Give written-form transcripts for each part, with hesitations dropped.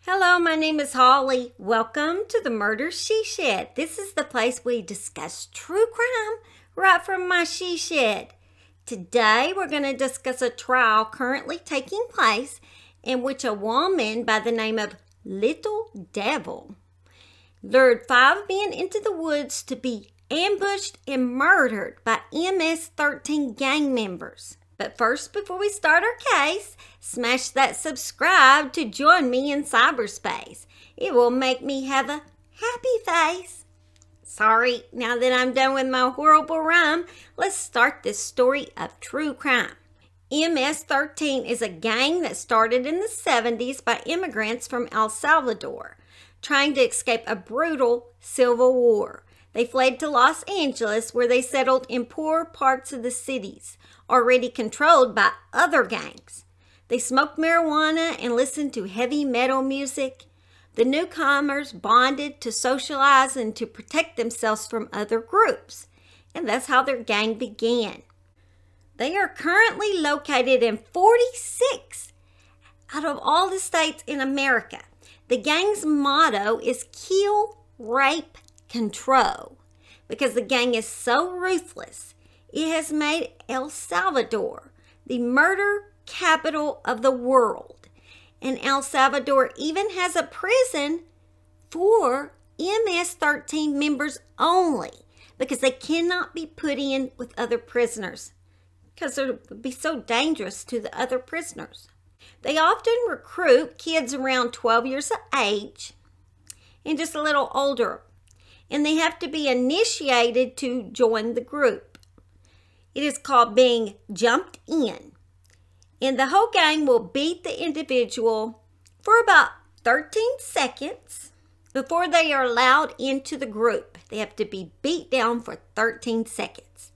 Hello, my name is Holly. Welcome to the Murder She Shed. This is the place we discuss true crime right from my she shed. Today, we're going to discuss a trial currently taking place in which a woman by the name of Little Devil lured 5 men into the woods to be ambushed and murdered by MS-13 gang members. But first, before we start our case, smash that subscribe to join me in cyberspace. It will make me have a happy face. Sorry, now that I'm done with my horrible rhyme, let's start this story of true crime. MS-13 is a gang that started in the 70s by immigrants from El Salvador, trying to escape a brutal civil war. They fled to Los Angeles, where they settled in poor parts of the cities, already controlled by other gangs. They smoked marijuana and listened to heavy metal music. The newcomers bonded to socialize and to protect themselves from other groups, and that's how their gang began. They are currently located in 46 out of all the states in America. The gang's motto is kill, rape, control, because the gang is so ruthless. It has made El Salvador the murder capital of the world. And El Salvador even has a prison for MS-13 members only, because they cannot be put in with other prisoners, because it would be so dangerous to the other prisoners. They often recruit kids around 12 years of age and just a little older, and they have to be initiated to join the group. It is called being jumped in. And the whole gang will beat the individual for about 13 seconds before they are allowed into the group. They have to be beat down for 13 seconds.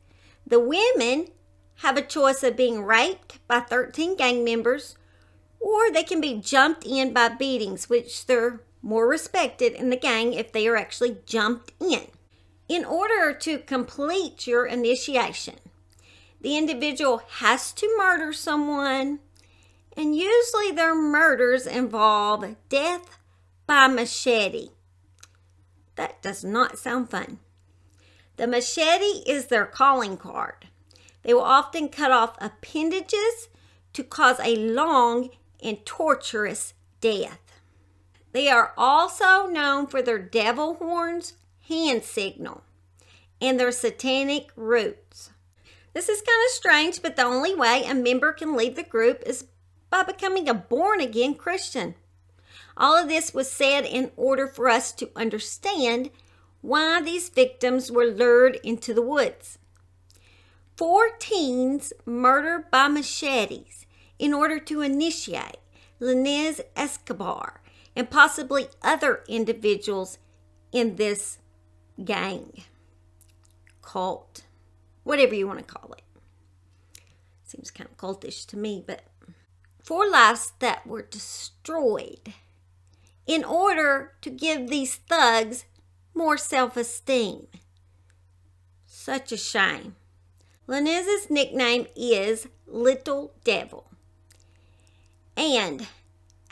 The women have a choice of being raped by 13 gang members, or they can be jumped in by beatings, which they're more respected in the gang if they are actually jumped in. In order to complete your initiation, the individual has to murder someone, and usually their murders involve death by machete. That does not sound fun. The machete is their calling card. They will often cut off appendages to cause a long and torturous death. They are also known for their devil horns, hand signal, and their satanic roots. This is kind of strange, but the only way a member can leave the group is by becoming a born-again Christian. All of this was said in order for us to understand why these victims were lured into the woods. 4 teens murdered by machetes in order to initiate Leniz Escobar and possibly other individuals in this gang, cult, whatever you want to call it. Seems kind of cultish to me, but 4 lives that were destroyed in order to give these thugs more self-esteem. Such a shame. Leniz's nickname is Little Devil. And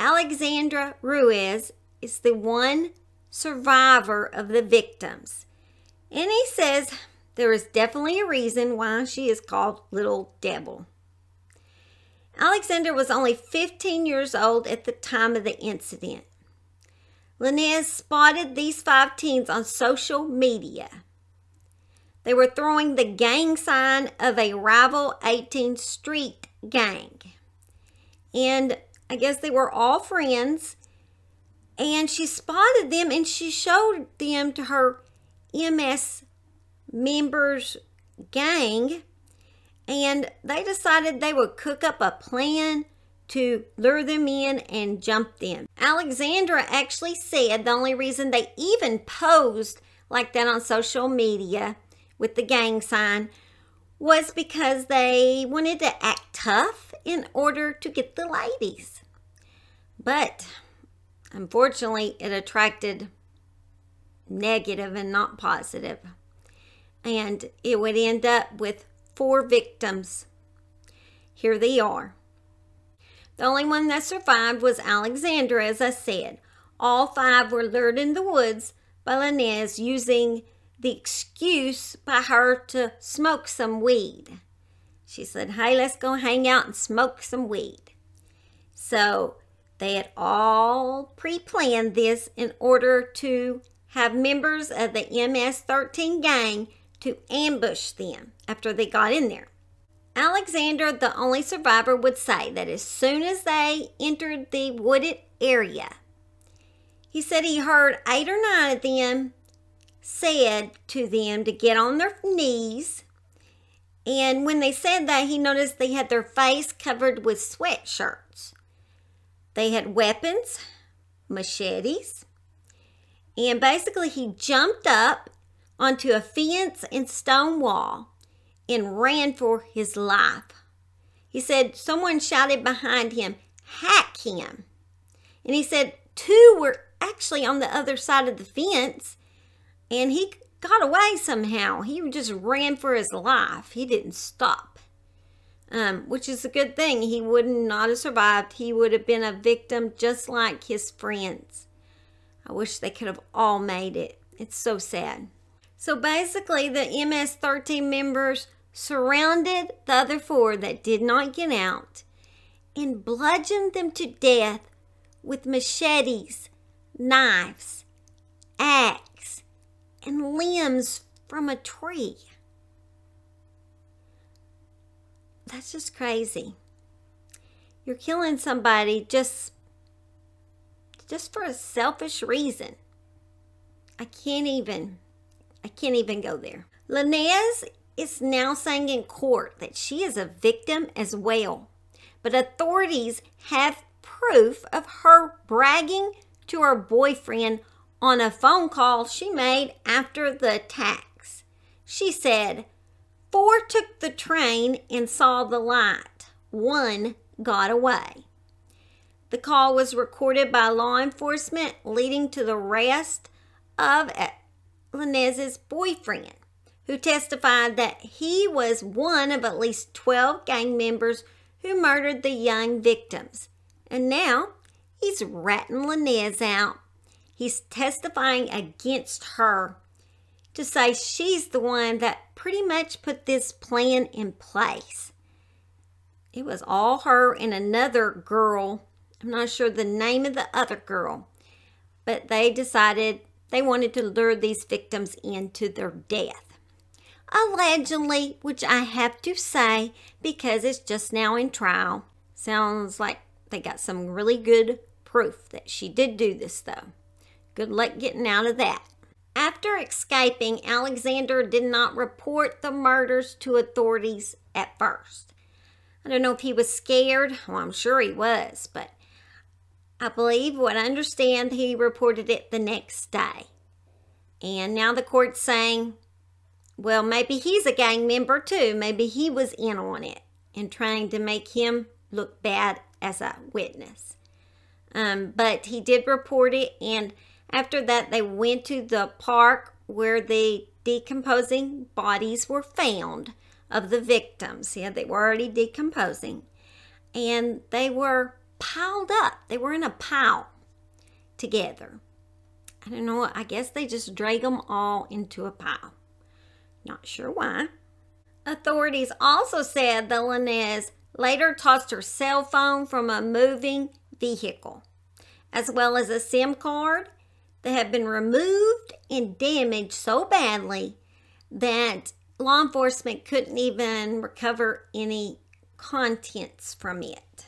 Alexandra Ruiz is the one survivor of the victims. And he says there is definitely a reason why she is called Little Devil. Alexandra was only 15 years old at the time of the incident. Leniz spotted these 5 teens on social media. They were throwing the gang sign of a rival 18th Street gang. And I guess they were all friends. And she spotted them and she showed them to her MS members gang. And they decided they would cook up a plan to lure them in and jump them. Alexandra actually said the only reason they even posed like that on social media with the gang sign was because they wanted to act tough in order to get the ladies. But unfortunately, it attracted negative and not positive. And it would end up with 4 victims here they are. The only one that survived was Alexandra, as I said. All 5 were lured in the woods by Leniz, using the excuse by her to smoke some weed. She said, hey, let's go hang out and smoke some weed. So they had all pre-planned this in order to have members of the MS-13 gang to ambush them after they got in there. Alexander, the only survivor, would say that as soon as they entered the wooded area, he said he heard 8 or 9 of them said to them to get on their knees. And when they said that, he noticed they had their face covered with sweatshirts. They had weapons, machetes, and basically he jumped up onto a fence and stone wall and ran for his life. He said someone shouted behind him, hack him. And he said 2 were actually on the other side of the fence, and he got away somehow. He just ran for his life. He didn't stop, which is a good thing. He would not have survived. He would have been a victim just like his friends. I wish they could have all made it. It's so sad. So basically, the MS-13 members surrounded the other 4 that did not get out and bludgeoned them to death with machetes, knives, axe, and limbs from a tree. That's just crazy. You're killing somebody just for a selfish reason. I can't even go there. Leniz is now saying in court that she is a victim as well, but authorities have proof of her bragging to her boyfriend on a phone call she made after the attacks. She said, 4 took the train and saw the light. 1 got away. The call was recorded by law enforcement, leading to the arrest of Leniz's boyfriend, who testified that he was one of at least 12 gang members who murdered the young victims. And now he's ratting Leniz out. He's testifying against her to say she's the one that pretty much put this plan in place. It was all her and another girl. I'm not sure the name of the other girl, but they decided they wanted to lure these victims into their death. Allegedly, which I have to say, because it's just now in trial, sounds like they got some really good proof that she did do this, though. Good luck getting out of that. After escaping, Alexander did not report the murders to authorities at first. I don't know if he was scared. Well, I'm sure he was, but I believe, what I understand, he reported it the next day. And now the court's saying, well, maybe he's a gang member too. Maybe he was in on it and trying to make him look bad as a witness. But he did report it, and after that, they went to the park where the decomposing bodies were found of the victims. Yeah, they were already decomposing, and they were piled up. They were in a pile together. I don't know. I guess they just drag them all into a pile. Not sure why. Authorities also said that Leniz later tossed her cell phone from a moving vehicle, as well as a SIM card that had been removed and damaged so badly that law enforcement couldn't even recover any contents from it.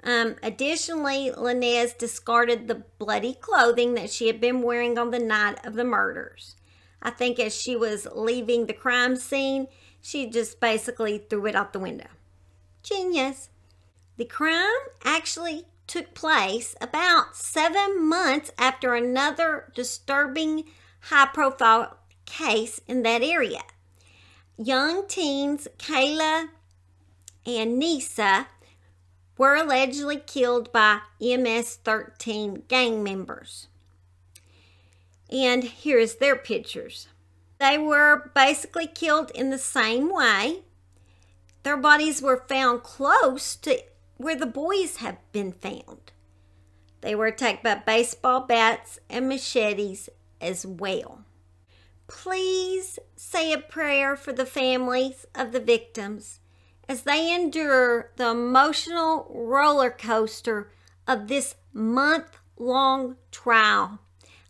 Additionally, Leniz discarded the bloody clothing that she had been wearing on the night of the murders. I think as she was leaving the crime scene, she just basically threw it out the window. Genius. The crime actually took place about 7 months after another disturbing high-profile case in that area. Young teens Kayla and Nisa were allegedly killed by MS-13 gang members. And here is their pictures. They were basically killed in the same way. Their bodies were found close to where the boys have been found. They were attacked by baseball bats and machetes as well. Please say a prayer for the families of the victims as they endure the emotional roller coaster of this month-long trial.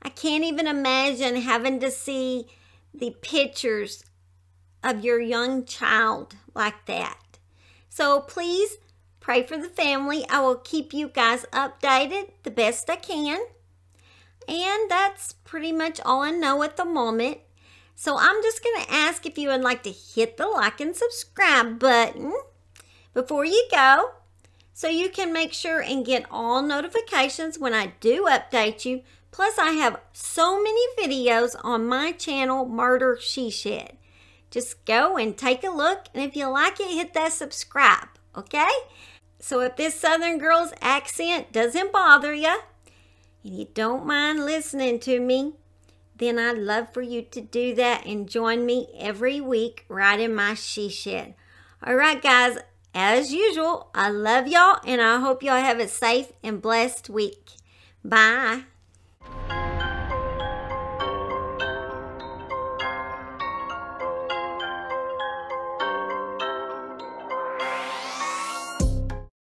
I can't even imagine having to see the pictures of your young child like that. So please pray for the family. I will keep you guys updated the best I can. And that's pretty much all I know at the moment. So I'm just going to ask if you would like to hit the like and subscribe button before you go, so you can make sure and get all notifications when I do update you. Plus, I have so many videos on my channel, Murder She Shed. Just go and take a look, and if you like it, hit that subscribe, okay? So if this Southern girl's accent doesn't bother you, and you don't mind listening to me, then I'd love for you to do that and join me every week right in my she shed. All right, guys, as usual, I love y'all, and I hope y'all have a safe and blessed week. Bye.